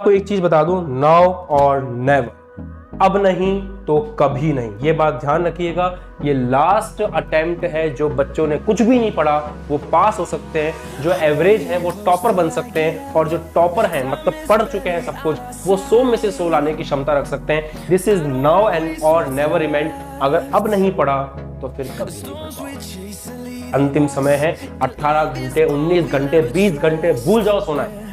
आपको एक चीज बता दूं, नाउ और नेवर, अब नहीं तो कभी नहीं, ये बात ध्यान रखिएगा। ये लास्ट अटेम्प्ट है। जो बच्चों ने कुछ भी नहीं पढ़ा वो पास हो सकते हैं, जो एवरेज है वो टॉपर बन सकते हैं, और जो टॉपर हैं मतलब पढ़ चुके हैं सब कुछ, वो 100 में से 100 लाने की क्षमता रख सकते हैं। दिस इज नाउ एंड और नेवर रिमेंट। अगर अब नहीं पढ़ा तो फिर कभी नहीं पढ़ पाओगे। अंतिम समय है, 18 घंटे, 19 घंटे, 20 घंटे, भूल जाओ सोना है।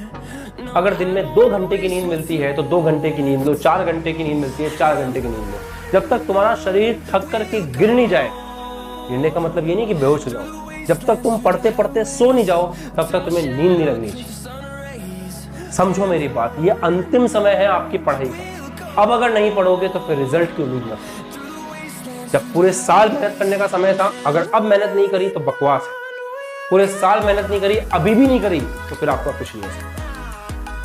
अगर दिन में 2 घंटे की नींद मिलती है तो 2 घंटे की नींद लो, 4 घंटे की नींद मिलती है 4 घंटे की नींद लो, जब तक तुम्हारा शरीर थक करके गिर नहीं जाए। गिरने का मतलब ये नहीं कि बेहोश हो जाओ, जब तक तुम पढ़ते पढ़ते सो नहीं जाओ तब तक तुम्हें नींद नहीं लगनी चाहिए। समझो मेरी बात, ये अंतिम समय है आपकी पढ़ाई का। अब अगर नहीं पढ़ोगे तो फिर रिजल्ट की उम्मीद मत करो। जब पूरे साल मेहनत करने का समय था, अगर अब मेहनत नहीं करी तो बकवास है। पूरे साल मेहनत नहीं करी, अभी भी नहीं करी, तो फिर आपका कुछ नहीं हो सकता।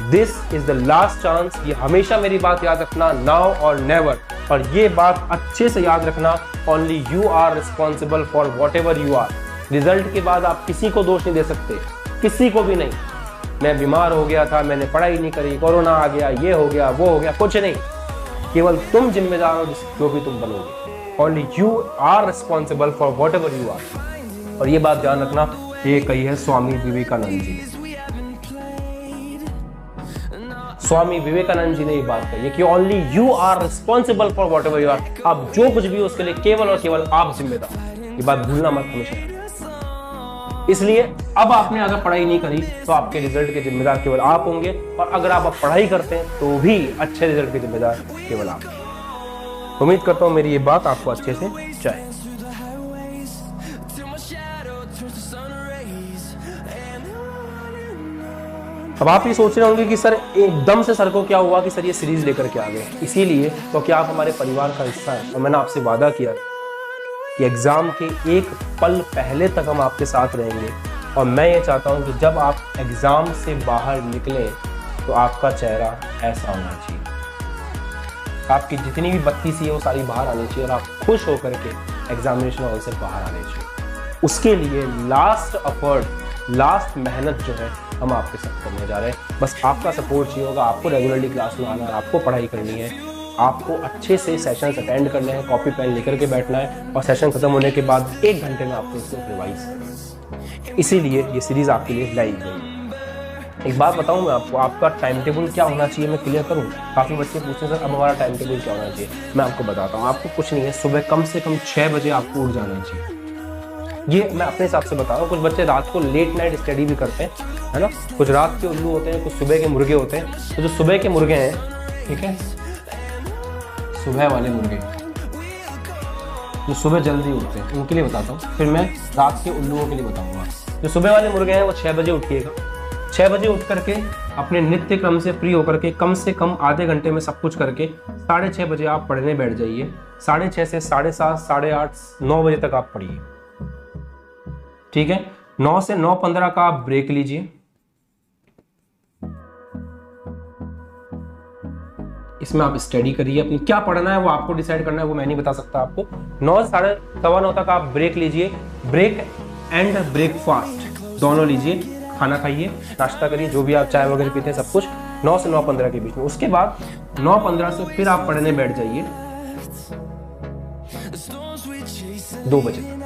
This is the last chance. ये हमेशा मेरी बात याद रखना, नाउ और नेवर। और ये बात अच्छे से याद रखना, only you are responsible for whatever you are. Result के बाद आप किसी को दोष नहीं दे सकते, किसी को भी नहीं। मैं बीमार हो गया था, मैंने पढ़ाई नहीं करी, कोरोना आ गया, ये हो गया, वो हो गया, कुछ नहीं। केवल तुम जिम्मेदार हो जो भी तुम बनोगे। Only you are responsible for whatever you are. और ये बात ध्यान रखना, ये कही है स्वामी विवेकानंद जी ने। स्वामी विवेकानंद जी ने ये बात कही है कि only you are responsible for whatever you are. आप जो कुछ भी हो उसके लिए केवल और केवल आप जिम्मेदार। ये बात भूलना मत हमेशा। इसलिए अब आपने अगर पढ़ाई नहीं करी तो आपके रिजल्ट के जिम्मेदार केवल आप होंगे, और अगर आप पढ़ाई करते हैं तो भी अच्छे रिजल्ट के जिम्मेदार केवल आप। उम्मीद करता हूं मेरी ये बात आपको अच्छे से जाए। अब आप ये सोच रहे होंगे कि सर एकदम से सर को क्या हुआ कि सर ये सीरीज लेकर के आ गए। इसीलिए तो क्या आप हमारे परिवार का हिस्सा है, और मैंने आपसे वादा किया कि एग्जाम के एक पल पहले तक हम आपके साथ रहेंगे। और मैं ये चाहता हूं कि जब आप एग्जाम से बाहर निकलें तो आपका चेहरा ऐसा होना चाहिए, आपकी जितनी भी बत्ती सी है वो सारी बाहर आनी चाहिए, और आप खुश होकर के एग्जामिनेशन हॉल से बाहर आने चाहिए। उसके लिए लास्ट एफर्ट, लास्ट मेहनत जो है हम आपके साथ करने जा रहे हैं। बस आपका सपोर्ट चाहिए होगा। आपको रेगुलरली क्लास में आना है, आपको पढ़ाई करनी है, आपको अच्छे से सेशंस अटेंड करने हैं, कॉपी पेन लेकर के बैठना है, और सेशन खत्म होने के बाद 1 घंटे में आपको इसको रिवाइज करना है। इसीलिए ये सीरीज आपके लिए लाई गई है। एक बात बताऊं मैं आपको, आपका टाइम टेबल क्या होना चाहिए मैं क्लियर करूं। काफ़ी बच्चे पूछते हैं सर अब हमारा टाइम टेबल क्या होना चाहिए। मैं आपको बताता हूँ, आपको कुछ नहीं है, सुबह कम से कम 6 बजे आपको उठ जाना चाहिए। ये मैं अपने हिसाब से बता रहा हूँ। कुछ बच्चे रात को लेट नाइट स्टडी भी करते हैं, है ना। कुछ रात के उल्लू होते हैं, कुछ सुबह के मुर्गे होते हैं। तो जो सुबह के मुर्गे हैं, ठीक है, सुबह वाले मुर्गे जो सुबह जल्दी उठते हैं उनके लिए बताता हूँ, फिर मैं रात के उल्लुओं के लिए बताऊंगा। जो सुबह वाले मुर्गे हैं वो 6 बजे उठिएगा। 6 बजे उठ करके अपने नित्य क्रम से फ्री होकर के कम से कम आधे घंटे में सब कुछ करके 6:30 बजे आप पढ़ने बैठ जाइए। 6:30 से 7:30, 8:30, 9 बजे तक आप पढ़िए, ठीक है। 9 से 9:15 का आप ब्रेक लीजिए। इसमें आप स्टडी करिए, अपनी क्या पढ़ना है वो आपको डिसाइड करना है, वो मैं नहीं बता सकता आपको। 9 से 9:15 तक आप ब्रेक लीजिए। ब्रेक एंड ब्रेकफास्ट दोनों लीजिए, खाना खाइए, नाश्ता करिए, जो भी आप चाय वगैरह पीते हैं सब कुछ 9 से 9:15 के बीच में। उसके बाद 9:15 से फिर आप पढ़ने बैठ जाइए 2 बजे तक।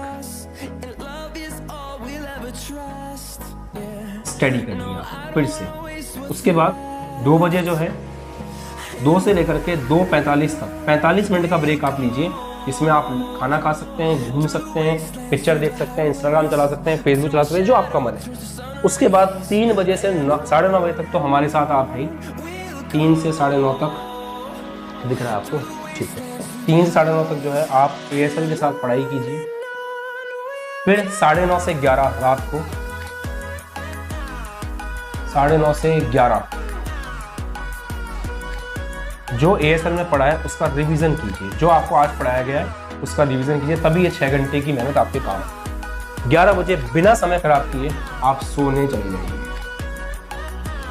स्टडी करनी है फिर से। उसके बाद 2 बजे जो है, 2 से लेकर के 2:45 तक 45 मिनट का ब्रेक आप लीजिए। इसमें आप खाना खा सकते हैं, घूम सकते हैं, पिक्चर देख सकते हैं, इंस्टाग्राम चला सकते हैं, फेसबुक चला सकते हैं, जो आपका मन है। उसके बाद 3 बजे से 9:30 बजे तक तो हमारे साथ आप हैं। 3 से 9:30 तक दिख रहा है आपको, ठीक है। 3 से 9:30 तक जो है आप ASL के साथ पढ़ाई कीजिए। फिर 9:30 से 11 रात को, 9:30 से 11 जो ASL में पढ़ा है उसका रिवीजन कीजिए। जो आपको आज पढ़ाया गया है उसका रिवीजन कीजिए, तभी ये 6 घंटे की मेहनत आपके काम है। 11 बजे बिना समय खराब किए आप सोने चले जाइए,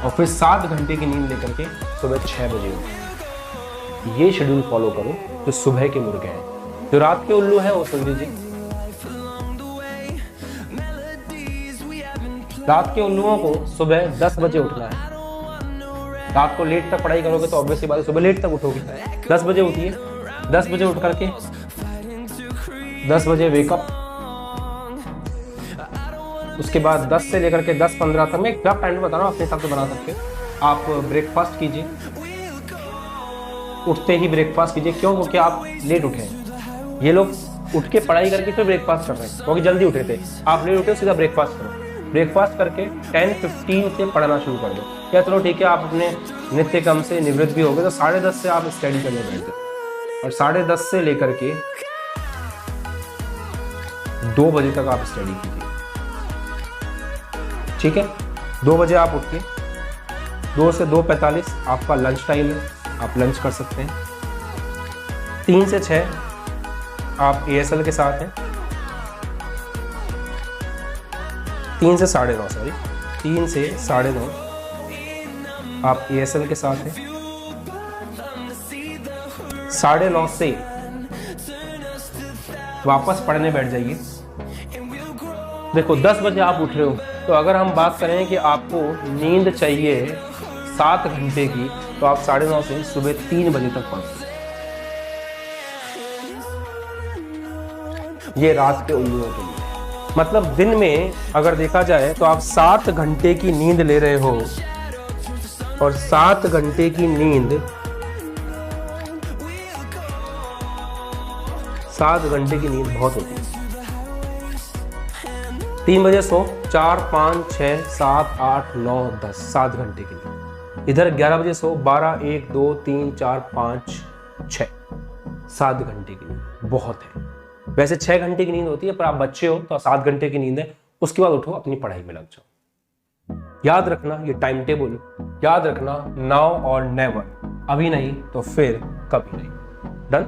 और फिर 7 घंटे की नींद लेकर के सुबह 6 बजे उठिए। ये शेड्यूल फॉलो करो। जो सुबह के मुर्गे हैं, जो रात के उल्लू हैं वो सुन लीजिए। रात के उल्लुओं को सुबह 10 बजे उठना है, रात को लेट तक पढ़ाई करोगे तो ऑब्वियसली बात है सुबह लेट तक उठोगे। 10 बजे उठिए, 10 बजे उठ करके 10 बजे वेकअप, उसके बाद 10 से लेकर के 10-15 तक, मैं एक रफ टाइम बता रहा हूँ, अपने हिसाब से बना सकते हो। आप ब्रेकफास्ट कीजिए, उठते ही ब्रेकफास्ट कीजिए। क्यों? क्योंकि आप लेट उठे हैं। ये लोग उठ के पढ़ाई करके फिर ब्रेकफास्ट कर रहे हैं क्योंकि जल्दी उठे थे। आप लेट उठे, सीधा ब्रेकफास्ट करो। ब्रेकफास्ट करके 10:15 से पढ़ना शुरू कर दो। या चलो ठीक है, आप अपने नित्य क्रम से निवृत्त भी हो गए तो 10:30 से आप स्टडी करने बैठ जाओ और 10:30 से लेकर के 2 बजे तक आप स्टडी कीजिए। ठीक है, 2 बजे आप उठ के 2 से 2:45 आपका लंच टाइम है, आप लंच कर सकते हैं। 3 से 6 आप ASL के साथ हैं। 3 से 9:30 सॉरी 3 से 9:30 आप ASL के साथ हैं। 9:30 से वापस पढ़ने बैठ जाइए। देखो 10 बजे आप उठ रहे हो तो अगर हम बात करें कि आपको नींद चाहिए 7 घंटे की तो आप 9:30 से सुबह 3 बजे तक पढ़ो। ये रात के उल्लुओं के लिए, मतलब दिन में अगर देखा जाए तो आप 7 घंटे की नींद ले रहे हो और 7 घंटे की नींद 7 घंटे की नींद बहुत होती है। 3 बजे सो, 4, 5, 6, 7, 8, 9, 10 7 घंटे की नींद। इधर 11 बजे सो, 12, 1, 2, 3, 4, 5, 6 7 घंटे की नींद बहुत है। वैसे 6 घंटे की नींद होती है पर आप बच्चे हो तो 7 घंटे की नींद है। उसके बाद उठो, अपनी पढ़ाई में लग जाओ। याद रखना ये टाइम टेबल, याद रखना नाउ और नेवर, अभी नहीं तो फिर कभी नहीं। डन।